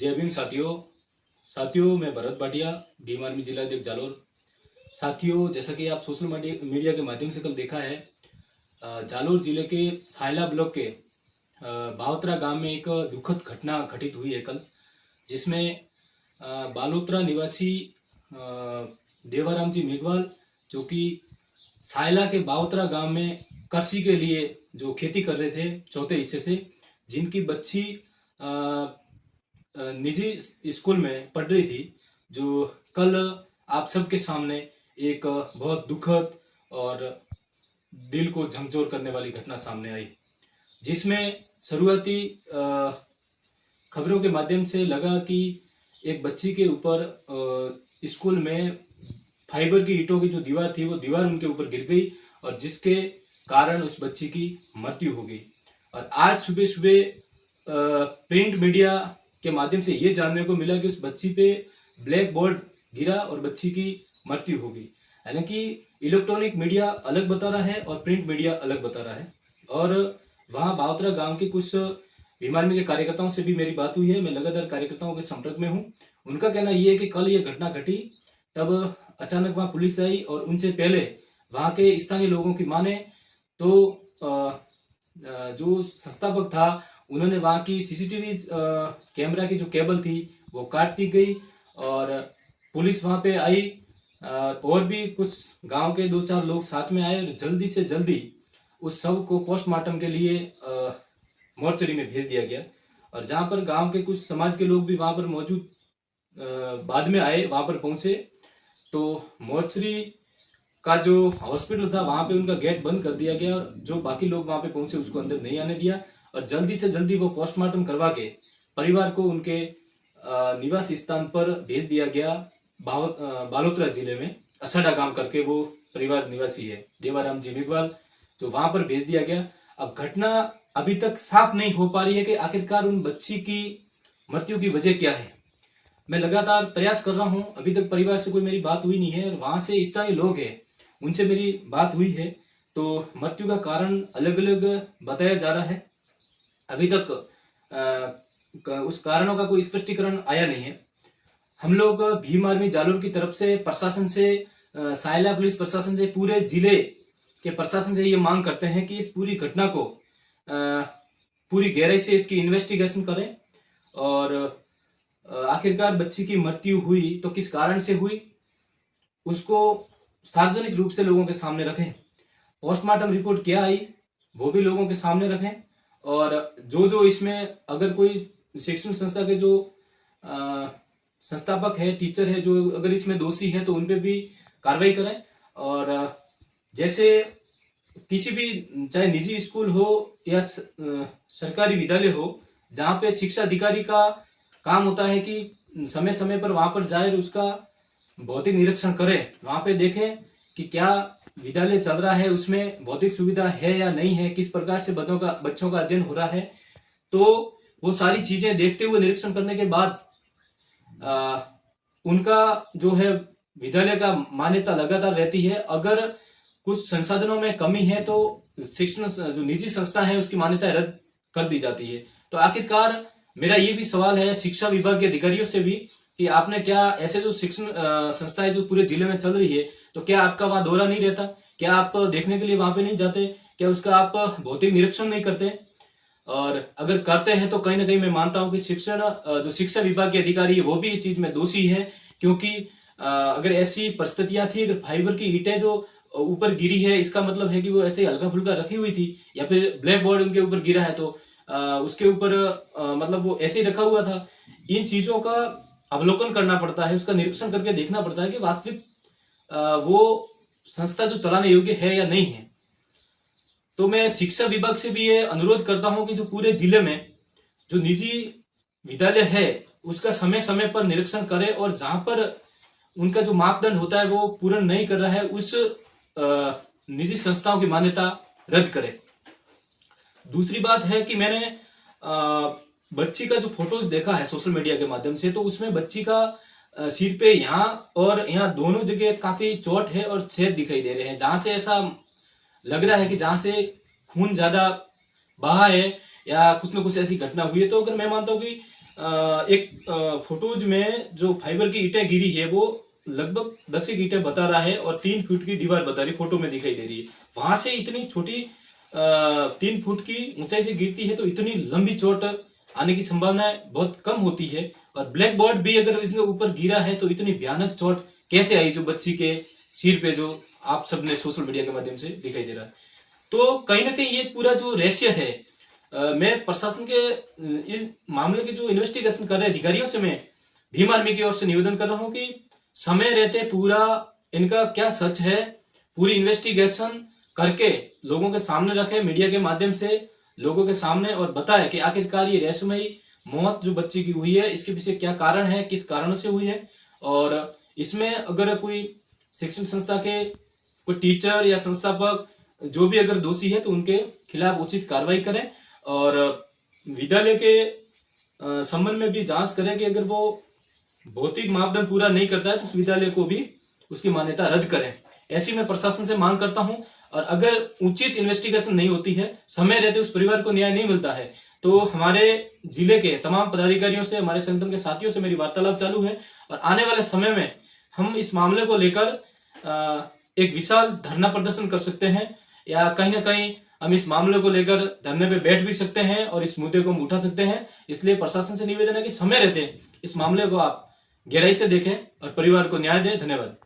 जय भीम साथियों मैं भरत भाटिया, भीम आर्मी जिला अध्यक्ष जालोर। साथियों, जैसा कि आप सोशल मीडिया के माध्यम से कल देखा है, जालोर जिले के सायला ब्लॉक के बालोत्रा गांव में एक दुखद घटना घटित हुई है कल, जिसमें बालोत्रा निवासी देवाराम जी मेघवाल, जो कि सायला के बालोत्रा गांव में कृषि के लिए जो खेती कर रहे थे चौथे हिस्से से, जिनकी बच्ची निजी स्कूल में पढ़ रही थी, जो कल आप सबके सामने एक बहुत दुखद और दिल को झकझोर करने वाली घटना सामने आई, जिसमें शुरुआती खबरों के माध्यम से लगा कि एक बच्ची के ऊपर स्कूल में फाइबर की ईंटों की जो दीवार थी वो दीवार उनके ऊपर गिर गई और जिसके कारण उस बच्ची की मृत्यु हो गई। और आज सुबह सुबह प्रिंट मीडिया के माध्यम से ये जानने को मिला कि उस बच्ची पे ब्लैक बोर्ड गिरा और बच्ची की मृत्यु हो गई। हालांकि इलेक्ट्रॉनिक मीडिया अलग बता रहा है और प्रिंट मीडिया अलग बता रहा है। और वहां बालोत्रा गांव के कुछ भीम आर्मी के कार्यकर्ताओं से भी मेरी बात हुई है, मैं लगातार कार्यकर्ताओं के संपर्क में हूँ। उनका कहना यह है कि कल ये घटना घटी तब अचानक वहां पुलिस आई और उनसे पहले वहां के स्थानीय लोगों की माने तो जो संस्थापक था उन्होंने वहां की सीसीटीवी कैमरा की जो केबल थी वो काट दी गई और पुलिस वहां पे आई और भी कुछ गांव के 2-4 लोग साथ में आए और जल्दी से जल्दी उस शव को पोस्टमार्टम के लिए मोर्चरी में भेज दिया गया। और जहां पर गांव के कुछ समाज के लोग भी वहां पर मौजूद बाद में आए, वहां पर पहुंचे तो मोर्चरी का जो हॉस्पिटल था वहां पे उनका गेट बंद कर दिया गया और जो बाकी लोग वहां पे पहुंचे उसको अंदर नहीं आने दिया और जल्दी से जल्दी वो पोस्टमार्टम करवा के परिवार को उनके निवास स्थान पर भेज दिया गया। बालोत्रा जिले में असड़ा गांव करके वो परिवार निवासी है, देवाराम जी मेघवाल, जो वहां पर भेज दिया गया। अब घटना अभी तक साफ नहीं हो पा रही है कि आखिरकार उन बच्ची की मृत्यु की वजह क्या है। मैं लगातार प्रयास कर रहा हूं, अभी तक परिवार से कोई मेरी बात हुई नहीं है और वहां से स्थानीय लोग हैं उनसे मेरी बात हुई है तो मृत्यु का कारण अलग अलग बताया जा रहा है। अभी तक उस कारणों का कोई स्पष्टीकरण आया नहीं है। हम लोग भीम आर्मी जालोर की तरफ से प्रशासन से, सायला पुलिस प्रशासन से, पूरे जिले के प्रशासन से ये मांग करते हैं कि इस पूरी घटना को पूरी गहराई से इसकी इन्वेस्टिगेशन करें और आखिरकार बच्ची की मृत्यु हुई तो किस कारण से हुई उसको सार्वजनिक रूप से लोगों के सामने रखें। पोस्टमार्टम रिपोर्ट क्या आई वो भी लोगों के सामने रखें और जो इसमें अगर कोई शिक्षण संस्था के जो संस्थापक है, टीचर है, जो अगर इसमें दोषी है तो उनपे भी कार्रवाई करें। और जैसे किसी भी, चाहे निजी स्कूल हो या सरकारी विद्यालय हो, जहां पे शिक्षा अधिकारी का काम होता है कि समय समय पर वहां पर जाए, उसका भौतिक निरीक्षण करें, वहां पे देखें कि क्या विद्यालय चल रहा है, उसमें भौतिक सुविधा है या नहीं है, किस प्रकार से बच्चों का अध्ययन हो रहा है। तो वो सारी चीजें देखते हुए निरीक्षण करने के बाद उनका जो है विद्यालय का मान्यता लगातार रहती है। अगर कुछ संसाधनों में कमी है तो शिक्षण जो निजी संस्था है उसकी मान्यता रद्द कर दी जाती है। तो आखिरकार मेरा ये भी सवाल है शिक्षा विभाग के अधिकारियों से भी कि आपने क्या ऐसे जो शिक्षण संस्थाएं जो पूरे जिले में चल रही है तो क्या आपका वहां दौरा नहीं रहता, क्या आप देखने के लिए वहां पे नहीं जाते, क्या उसका आप भौतिक निरीक्षण नहीं करते? और अगर करते हैं तो कहीं ना कहीं मैं मानता हूं कि जो शिक्षा विभाग के अधिकारी है वो भी इस चीज में दोषी है, क्योंकि अगर ऐसी परिस्थितियां थी, अगर फाइबर की ईंटें जो ऊपर गिरी है इसका मतलब है कि वो ऐसे हल्का फुल्का रखी हुई थी, या फिर ब्लैक बोर्ड उनके ऊपर गिरा है तो उसके ऊपर मतलब वो ऐसे ही रखा हुआ था। इन चीजों का अवलोकन करना पड़ता है, उसका निरीक्षण करके देखना पड़ता है कि वास्तविक वो संस्था जो चलाने योग्य है या नहीं है। तो मैं शिक्षा विभाग से भी ये अनुरोध करता हूं कि जो पूरे जिले में जो निजी विद्यालय है उसका समय समय पर निरीक्षण करे और जहां पर उनका जो मापदंड होता है वो पूर्ण नहीं कर रहा है उस निजी संस्थाओं की मान्यता रद्द करे। दूसरी बात है कि मैंने बच्ची का जो फोटोज देखा है सोशल मीडिया के माध्यम से, तो उसमें बच्ची का सिर पे यहाँ और यहाँ दोनों जगह काफी चोट है और छेद दिखाई दे रहे हैं, जहां से ऐसा लग रहा है कि जहां से खून ज्यादा बहा है या कुछ न कुछ ऐसी घटना हुई है। तो अगर मैं मानता हूँ कि एक फोटोज में जो फाइबर की ईंटें गिरी है वो लगभग 10 एक ईंटें बता रहा है और 3 फीट की दीवार बता रही, फोटो में दिखाई दे रही है। वहां से इतनी छोटी 3 फुट की ऊंचाई से गिरती है तो इतनी लंबी चोट आने की संभावना बहुत कम होती है। और ब्लैक बोर्ड भी अगर इसके ऊपर गिरा है तो इतनी भयानक चोट कैसे आई जो बच्ची के सिर पे, जो आप सबने सोशल मीडिया के माध्यम से दिखाई दे रहा है। तो कहीं ना कहीं ये पूरा जो रहस्य है, मैं प्रशासन के इस मामले के जो इन्वेस्टिगेशन कर रहे अधिकारियों से मैं भीम आर्मी की ओर से निवेदन कर रहा हूं कि समय रहते पूरा इनका क्या सच है, पूरी इन्वेस्टिगेशन करके लोगों के सामने रखे, मीडिया के माध्यम से लोगों के सामने, और बताए कि आखिरकार ये रहस्यमयी मौत जो बच्ची की हुई है इसके पीछे क्या कारण है, किस कारण से हुई है। और इसमें अगर कोई शिक्षण संस्था के कोई टीचर या संस्थापक जो भी अगर दोषी है तो उनके खिलाफ उचित कार्रवाई करें। और विद्यालय के संबंध में भी जांच करें कि अगर वो भौतिक मापदंड पूरा नहीं करता है तो उस विद्यालय को भी उसकी मान्यता रद्द करें, ऐसी मैं प्रशासन से मांग करता हूं। और अगर उचित इन्वेस्टिगेशन नहीं होती है, समय रहते उस परिवार को न्याय नहीं मिलता है, तो हमारे जिले के तमाम पदाधिकारियों से, हमारे संगठन के साथियों से मेरी वार्तालाप चालू है। और आने वाले समय में हम इस मामले को लेकर एक विशाल धरना प्रदर्शन कर सकते हैं, या कहीं ना कहीं हम इस मामले को लेकर धरने पे बैठ भी सकते हैं और इस मुद्दे को हम उठा सकते हैं। इसलिए प्रशासन से निवेदन है कि समय रहते इस मामले को आप गहराई से देखें और परिवार को न्याय दें। धन्यवाद।